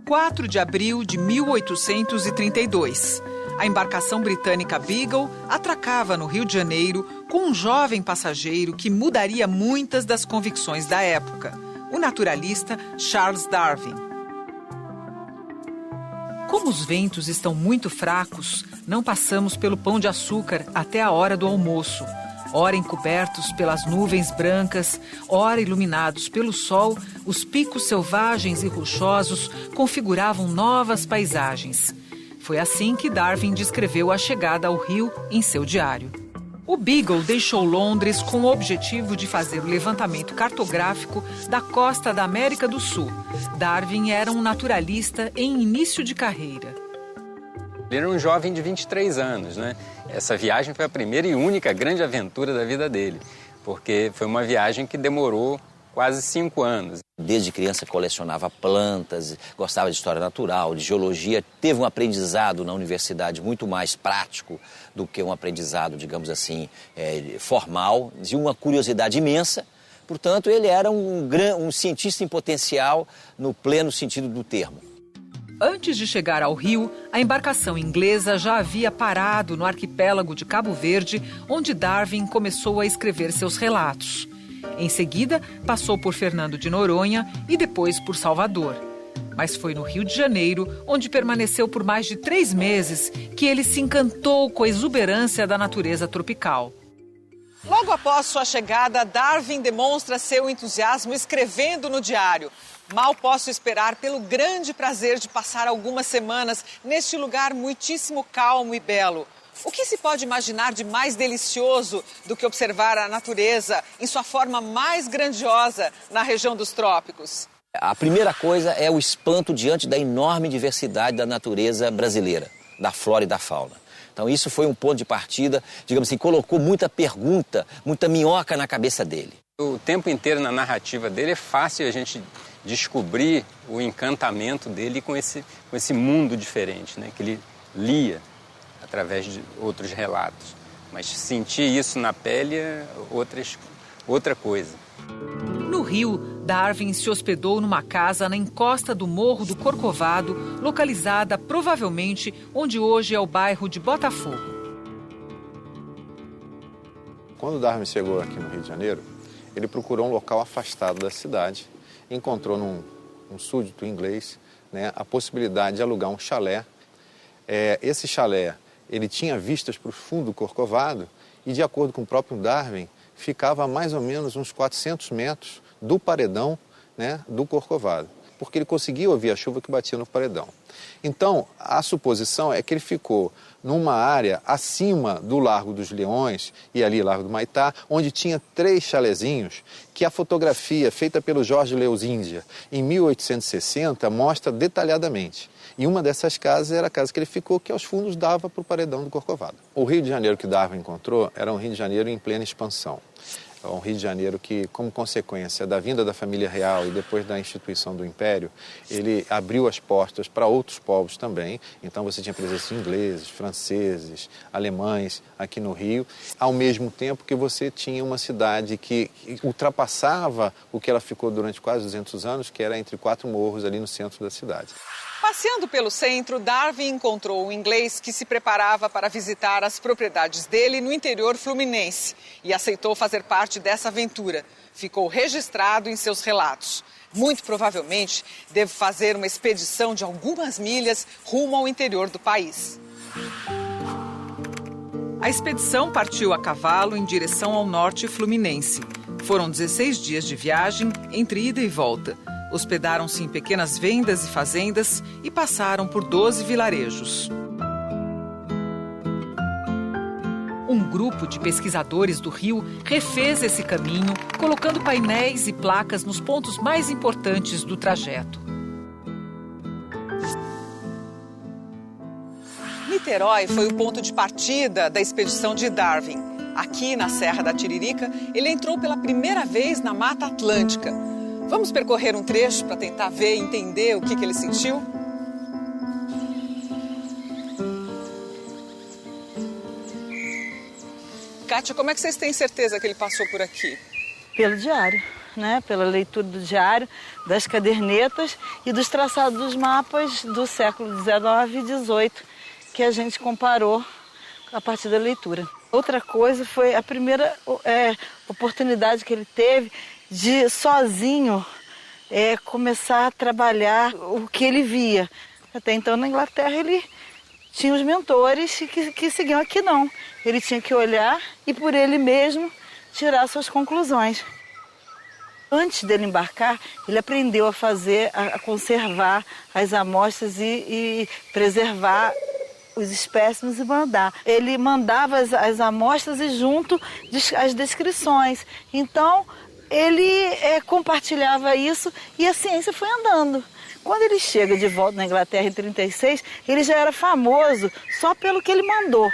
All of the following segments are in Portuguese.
(4 de abril de 1832). A embarcação britânica Beagle atracava no Rio de Janeiro com um jovem passageiro que mudaria muitas das convicções da época, o naturalista Charles Darwin. Como os ventos estão muito fracos, não passamos pelo Pão de Açúcar até a hora do almoço, ora encobertos pelas nuvens brancas, ora iluminados pelo sol, os picos selvagens e rochosos configuravam novas paisagens. Foi assim que Darwin descreveu a chegada ao Rio em seu diário. O Beagle deixou Londres com o objetivo de fazer o levantamento cartográfico da costa da América do Sul. Darwin era um naturalista em início de carreira. Ele era um jovem de 23 anos, né? Essa viagem foi a primeira e única grande aventura da vida dele, porque foi uma viagem que demorou quase 5 anos. Desde criança colecionava plantas, gostava de história natural, de geologia. Teve um aprendizado na universidade muito mais prático do que um aprendizado, digamos assim, formal, de uma curiosidade imensa. Portanto, ele era um cientista em potencial no pleno sentido do termo. Antes de chegar ao Rio, a embarcação inglesa já havia parado no arquipélago de Cabo Verde, onde Darwin começou a escrever seus relatos. Em seguida, passou por Fernando de Noronha e depois por Salvador. Mas foi no Rio de Janeiro, onde permaneceu por mais de 3 meses, que ele se encantou com a exuberância da natureza tropical. Logo após sua chegada, Darwin demonstra seu entusiasmo escrevendo no diário: "Mal posso esperar pelo grande prazer de passar algumas semanas neste lugar muitíssimo calmo e belo. O que se pode imaginar de mais delicioso do que observar a natureza em sua forma mais grandiosa na região dos trópicos?" A primeira coisa é o espanto diante da enorme diversidade da natureza brasileira, da flora e da fauna. Então isso foi um ponto de partida, digamos assim, colocou muita pergunta, muita minhoca na cabeça dele. O tempo inteiro na narrativa dele é fácil a gente descobrir o encantamento dele com esse mundo diferente, né, que ele lia através de outros relatos. Mas sentir isso na pele é outra coisa. No Rio, Darwin se hospedou numa casa na encosta do Morro do Corcovado, localizada provavelmente onde hoje é o bairro de Botafogo. Quando Darwin chegou aqui no Rio de Janeiro, ele procurou um local afastado da cidade, encontrou num súdito inglês, né, a possibilidade de alugar um chalé. Esse chalé, ele tinha vistas para o fundo do Corcovado e, de acordo com o próprio Darwin, ficava a mais ou menos uns 400 metros do paredão, né, do Corcovado, porque ele conseguia ouvir a chuva que batia no paredão. Então, a suposição é que ele ficou numa área acima do Largo dos Leões e ali Largo do Maitá, onde tinha 3 chalezinhos que a fotografia feita pelo Jorge Leus Índia em 1860 mostra detalhadamente. E uma dessas casas era a casa que ele ficou, que aos fundos dava para o paredão do Corcovado. O Rio de Janeiro que Darwin encontrou era um Rio de Janeiro em plena expansão. Um Rio de Janeiro que, como consequência da vinda da família real e depois da instituição do Império, ele abriu as portas para outros povos também. Então você tinha presença de ingleses, franceses, alemães aqui no Rio, ao mesmo tempo que você tinha uma cidade que ultrapassava o que ela ficou durante quase 200 anos, que era entre 4 morros ali no centro da cidade. Passeando pelo centro, Darwin encontrou um inglês que se preparava para visitar as propriedades dele no interior fluminense e aceitou fazer parte dessa aventura. Ficou registrado em seus relatos. Muito provavelmente, deve fazer uma expedição de algumas milhas rumo ao interior do país. A expedição partiu a cavalo em direção ao norte fluminense. Foram 16 dias de viagem entre ida e volta. Hospedaram-se em pequenas vendas e fazendas e passaram por 12 vilarejos. Um grupo de pesquisadores do Rio refez esse caminho, colocando painéis e placas nos pontos mais importantes do trajeto. Niterói foi o ponto de partida da expedição de Darwin. Aqui, na Serra da Tiririca, ele entrou pela primeira vez na Mata Atlântica. Vamos percorrer um trecho para tentar ver e entender o que ele sentiu? Kátia, como é que vocês têm certeza que ele passou por aqui? Pelo diário, né? Pela leitura do diário, das cadernetas e dos traçados dos mapas do século XIX e XVIII, que a gente comparou a partir da leitura. Outra coisa foi a primeira oportunidade que ele teve de, sozinho, começar a trabalhar o que ele via. Até então, na Inglaterra, ele tinha os mentores que seguiam. Aqui não. Ele tinha que olhar e, por ele mesmo, tirar suas conclusões. Antes dele embarcar, ele aprendeu a conservar as amostras e preservar os espécimes e mandar. Ele mandava as amostras e junto as descrições. Então, ele compartilhava isso e a ciência foi andando. Quando ele chega de volta na Inglaterra em 1936, ele já era famoso só pelo que ele mandou.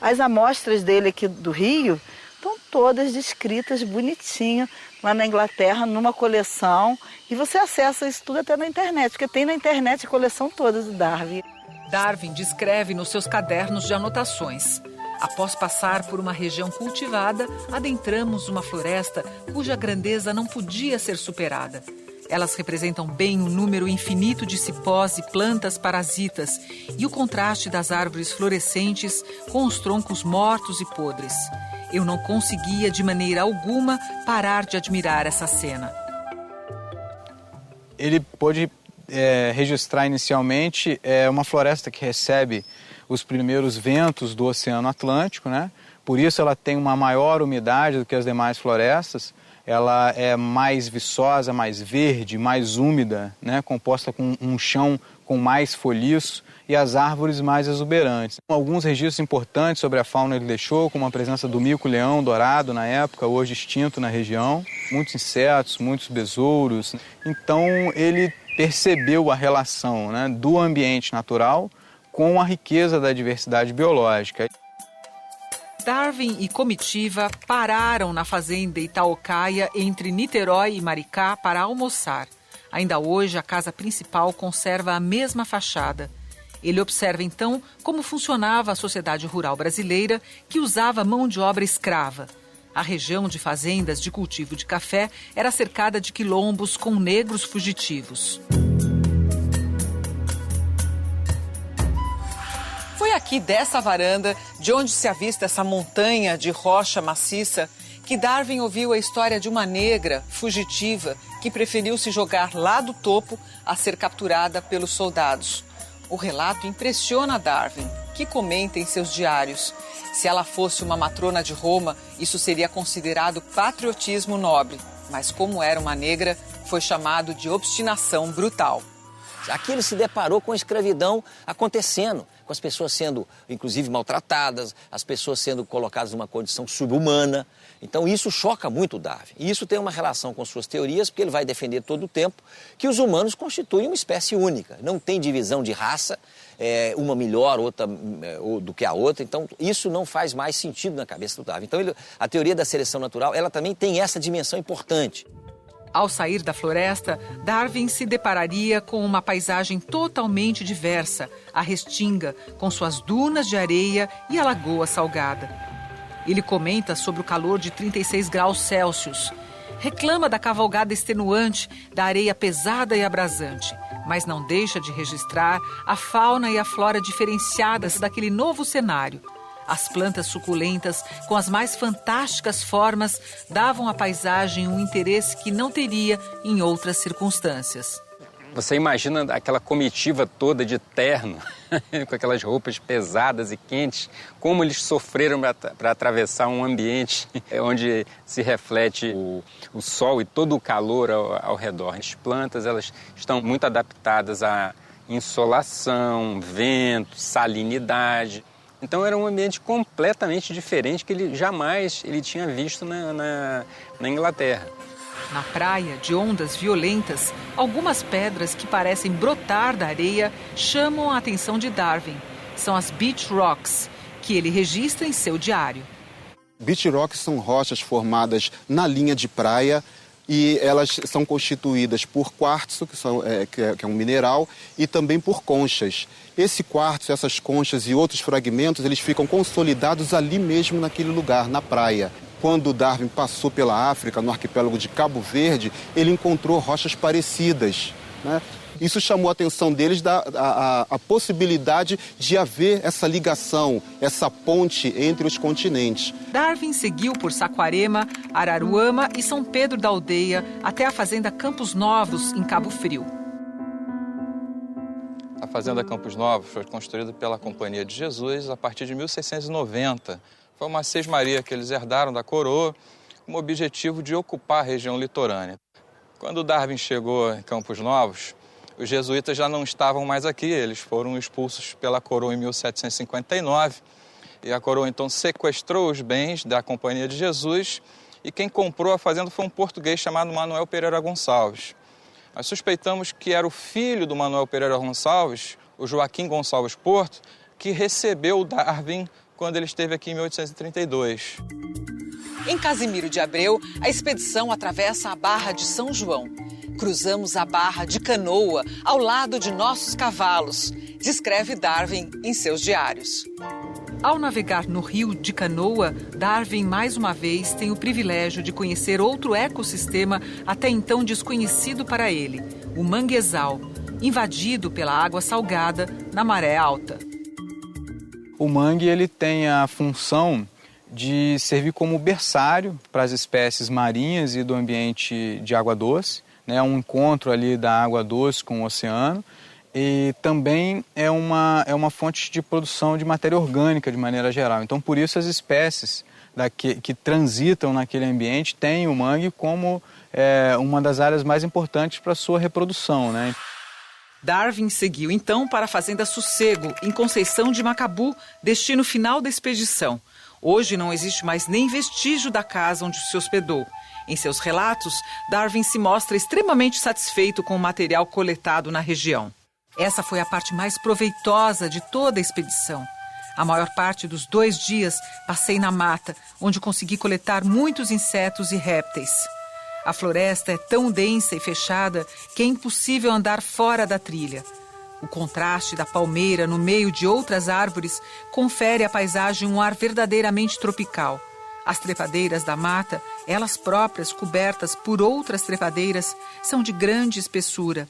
As amostras dele aqui do Rio estão todas descritas bonitinho lá na Inglaterra, numa coleção. E você acessa isso tudo até na internet, porque tem na internet a coleção toda do Darwin. Darwin descreve nos seus cadernos de anotações. Após passar por uma região cultivada, adentramos uma floresta cuja grandeza não podia ser superada. Elas representam bem o número infinito de cipós e plantas parasitas e o contraste das árvores florescentes com os troncos mortos e podres. Eu não conseguia, de maneira alguma, parar de admirar essa cena. Ele pôde registrar inicialmente uma floresta que recebe os primeiros ventos do Oceano Atlântico, né? Por isso ela tem uma maior umidade do que as demais florestas. Ela é mais viçosa, mais verde, mais úmida, né? Composta com um chão com mais folhiço e as árvores mais exuberantes. Alguns registros importantes sobre a fauna ele deixou, como a presença do mico-leão dourado na época, hoje extinto na região, muitos insetos, muitos besouros. Então ele percebeu a relação, né, do ambiente natural com a riqueza da diversidade biológica. Darwin e comitiva pararam na fazenda Itaocaia, entre Niterói e Maricá, para almoçar. Ainda hoje, a casa principal conserva a mesma fachada. Ele observa, então, como funcionava a sociedade rural brasileira, que usava mão de obra escrava. A região de fazendas de cultivo de café era cercada de quilombos com negros fugitivos. Foi aqui dessa varanda, de onde se avista essa montanha de rocha maciça, que Darwin ouviu a história de uma negra fugitiva que preferiu se jogar lá do topo a ser capturada pelos soldados. O relato impressiona Darwin, que comenta em seus diários. Se ela fosse uma matrona de Roma, isso seria considerado patriotismo nobre. Mas como era uma negra, foi chamado de obstinação brutal. Aqui ele se deparou com a escravidão acontecendo, com as pessoas sendo, inclusive, maltratadas, as pessoas sendo colocadas numa condição subhumana. Então isso choca muito o Darwin. E isso tem uma relação com suas teorias, porque ele vai defender todo o tempo que os humanos constituem uma espécie única. Não tem divisão de raça, uma melhor, outra do que a outra. Então isso não faz mais sentido na cabeça do Darwin. Então a teoria da seleção natural, ela também tem essa dimensão importante. Ao sair da floresta, Darwin se depararia com uma paisagem totalmente diversa, a Restinga, com suas dunas de areia e a Lagoa Salgada. Ele comenta sobre o calor de 36 graus Celsius. Reclama da cavalgada extenuante, da areia pesada e abrasante, mas não deixa de registrar a fauna e a flora diferenciadas daquele novo cenário. As plantas suculentas, com as mais fantásticas formas, davam à paisagem um interesse que não teria em outras circunstâncias. Você imagina aquela comitiva toda de terno, com aquelas roupas pesadas e quentes, como eles sofreram para atravessar um ambiente onde se reflete o sol e todo o calor ao redor. As plantas, elas estão muito adaptadas à insolação, vento, salinidade. Então era um ambiente completamente diferente que ele jamais tinha visto na Inglaterra. Na praia, de ondas violentas, algumas pedras que parecem brotar da areia chamam a atenção de Darwin. São as Beach Rocks, que ele registra em seu diário. Beach Rocks são rochas formadas na linha de praia, e elas são constituídas por quartzo, que é um mineral, e também por conchas. Esse quartzo, essas conchas e outros fragmentos, eles ficam consolidados ali mesmo naquele lugar, na praia. Quando Darwin passou pela África, no arquipélago de Cabo Verde, ele encontrou rochas parecidas, né? Isso chamou a atenção deles a possibilidade de haver essa ligação, essa ponte entre os continentes. Darwin seguiu por Saquarema, Araruama e São Pedro da Aldeia até a fazenda Campos Novos, em Cabo Frio. A fazenda Campos Novos foi construída pela Companhia de Jesus a partir de 1690. Foi uma sesmaria que eles herdaram da coroa com o objetivo de ocupar a região litorânea. Quando Darwin chegou em Campos Novos, os jesuítas já não estavam mais aqui, eles foram expulsos pela coroa em 1759 e a coroa então sequestrou os bens da Companhia de Jesus e quem comprou a fazenda foi um português chamado Manuel Pereira Gonçalves. Nós suspeitamos que era o filho do Manuel Pereira Gonçalves, o Joaquim Gonçalves Porto, que recebeu o Darwin quando ele esteve aqui em 1832. Em Casimiro de Abreu, a expedição atravessa a Barra de São João. Cruzamos a Barra de Canoa ao lado de nossos cavalos, descreve Darwin em seus diários. Ao navegar no rio de Canoa, Darwin mais uma vez tem o privilégio de conhecer outro ecossistema até então desconhecido para ele, o manguezal, invadido pela água salgada na maré alta. O mangue ele tem a função de servir como berçário para as espécies marinhas e do ambiente de água doce, né? Um encontro ali da água doce com o oceano e também é uma fonte de produção de matéria orgânica de maneira geral. Então, por isso as espécies que transitam naquele ambiente têm o mangue como uma das áreas mais importantes para a sua reprodução, né? Darwin seguiu então para a Fazenda Sossego, em Conceição de Macabu, destino final da expedição. Hoje não existe mais nem vestígio da casa onde se hospedou. Em seus relatos, Darwin se mostra extremamente satisfeito com o material coletado na região. Essa foi a parte mais proveitosa de toda a expedição. A maior parte dos 2 dias passei na mata, onde consegui coletar muitos insetos e répteis. A floresta é tão densa e fechada que é impossível andar fora da trilha. O contraste da palmeira no meio de outras árvores confere à paisagem um ar verdadeiramente tropical. As trepadeiras da mata, elas próprias cobertas por outras trepadeiras, são de grande espessura.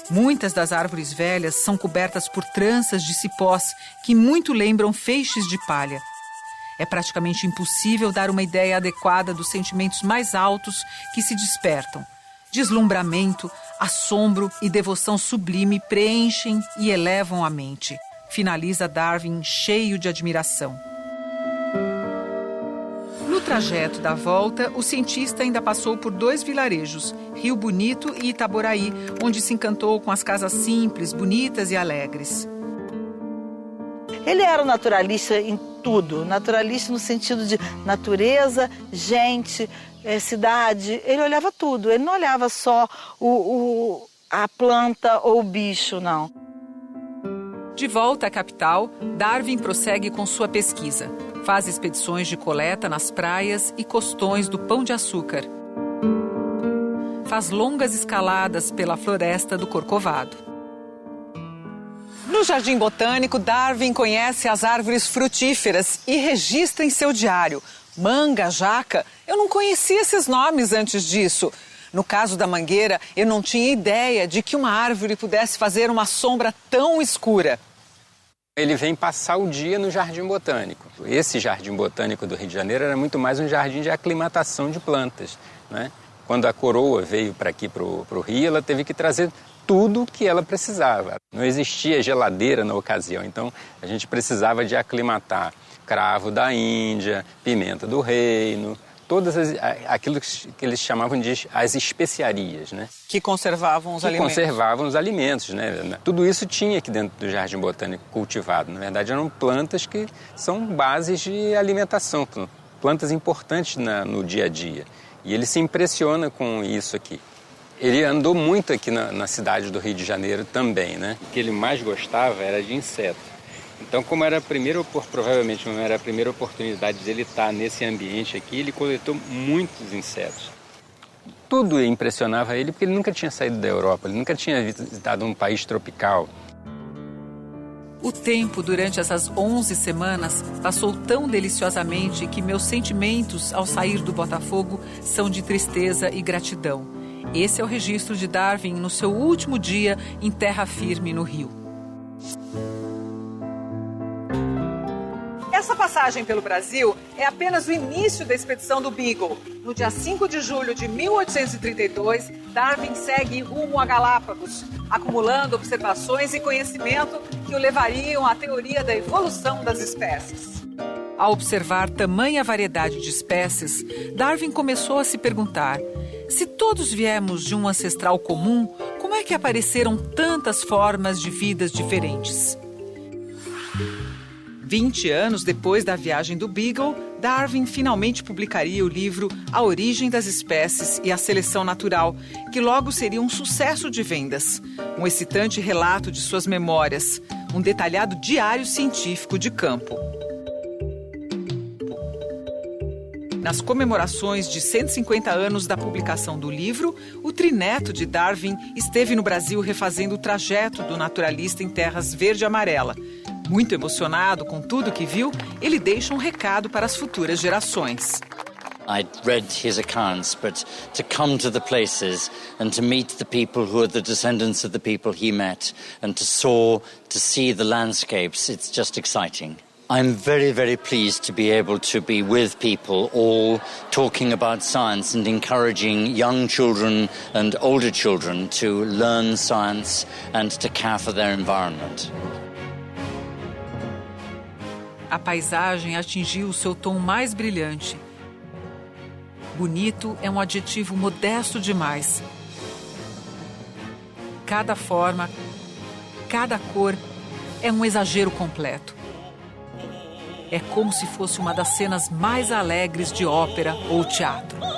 Muitas das árvores velhas são cobertas por tranças de cipós que muito lembram feixes de palha. É praticamente impossível dar uma ideia adequada dos sentimentos mais altos que se despertam. Deslumbramento, assombro e devoção sublime preenchem e elevam a mente. Finaliza Darwin cheio de admiração. No trajeto da volta, o cientista ainda passou por 2 vilarejos, Rio Bonito e Itaboraí, onde se encantou com as casas simples, bonitas e alegres. Ele era um naturalista em tudo, naturalista no sentido de natureza, gente, cidade. Ele olhava tudo, ele não olhava só a planta ou o bicho, não. De volta à capital, Darwin prossegue com sua pesquisa. Faz expedições de coleta nas praias e costões do Pão de Açúcar. Faz longas escaladas pela floresta do Corcovado. No Jardim Botânico, Darwin conhece as árvores frutíferas e registra em seu diário. Manga, jaca, eu não conhecia esses nomes antes disso. No caso da mangueira, eu não tinha ideia de que uma árvore pudesse fazer uma sombra tão escura. Ele vem passar o dia no Jardim Botânico. Esse Jardim Botânico do Rio de Janeiro era muito mais um jardim de aclimatação de plantas, né? Quando a coroa veio para aqui, para o Rio, ela teve que trazer tudo que ela precisava. Não existia geladeira na ocasião, então a gente precisava de aclimatar cravo da Índia, pimenta do reino, aquilo que eles chamavam de as especiarias, né? Que conservavam os alimentos. Conservavam os alimentos, né? Tudo isso tinha aqui dentro do Jardim Botânico cultivado. Na verdade, eram plantas que são bases de alimentação, plantas importantes no dia a dia. E ele se impressiona com isso aqui. Ele andou muito aqui na cidade do Rio de Janeiro também, né? O que ele mais gostava era de inseto. Então, provavelmente como era a primeira oportunidade dele estar nesse ambiente aqui, ele coletou muitos insetos. tudo impressionava ele, porque ele nunca tinha saído da Europa, ele nunca tinha visitado um país tropical. O tempo durante essas 11 semanas passou tão deliciosamente que meus sentimentos ao sair do Botafogo são de tristeza e gratidão. Esse é o registro de Darwin no seu último dia em terra firme no Rio. Essa passagem pelo Brasil é apenas o início da expedição do Beagle. No dia 5 de julho de 1832, Darwin segue rumo a Galápagos, acumulando observações e conhecimento que o levariam à teoria da evolução das espécies. Ao observar tamanha variedade de espécies, Darwin começou a se perguntar: se todos viemos de um ancestral comum, como é que apareceram tantas formas de vidas diferentes? 20 anos depois da viagem do Beagle, Darwin finalmente publicaria o livro A Origem das Espécies e a Seleção Natural, que logo seria um sucesso de vendas. Um excitante relato de suas memórias, um detalhado diário científico de campo. Nas comemorações de 150 anos da publicação do livro, o trineto de Darwin esteve no Brasil refazendo o trajeto do naturalista em terras verde e amarela. Muito emocionado com tudo que viu, ele deixa um recado para as futuras gerações. I'd read his accounts, but to come to the places and to meet the people who are the descendants of the people he met and to soar, to see the landscapes, it's just exciting. I'm very, very pleased to be able to be with people all talking about science and encouraging young children and older children to learn science and to care for their environment. A paisagem atingiu o seu tom mais brilhante. Bonito é um adjetivo modesto demais. Cada forma, cada cor é um exagero completo. É como se fosse uma das cenas mais alegres de ópera ou teatro.